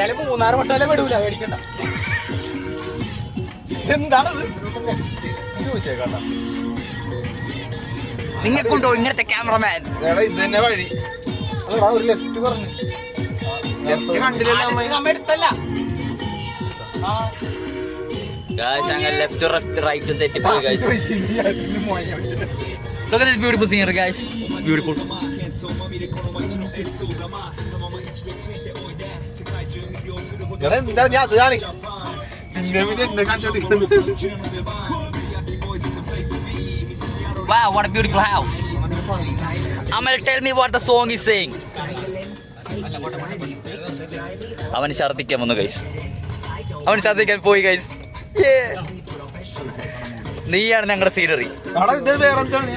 എന്തായാലും 3-6 വട്ടമല്ലേ വിടൂല, മേടിക്കണ്ട. എന്താണത് ചോദിച്ചേക്കാണ്ട. നിങ്ങൾക്കുണ്ടോ ഇങ്ങനത്തെ ക്യാമറമാൻ? ഇത് തന്നെ വഴി. ഒരു ലെഫ്റ്റ് പറഞ്ഞു നമ്മ എടുത്തല്ല. അങ്ങനെ ലെഫ്റ്റ് റൈറ്റ് തെറ്റിപ്പോയി guys. Look at this beautiful scenery guys. It's beautiful. എന്താ ഞാൻ അത് കാണി. Wow, what a beautiful house. Amal, tell me what the song is saying. അവൻ ഛർദ്ദിക്കാൻ വന്നു ഗൈസ്. അവൻ ഛർദ്ദിക്കാൻ പോയി ഗൈസ്. നീയാണ് ഞങ്ങളുടെ സീനറി. വേറെ എന്താണ്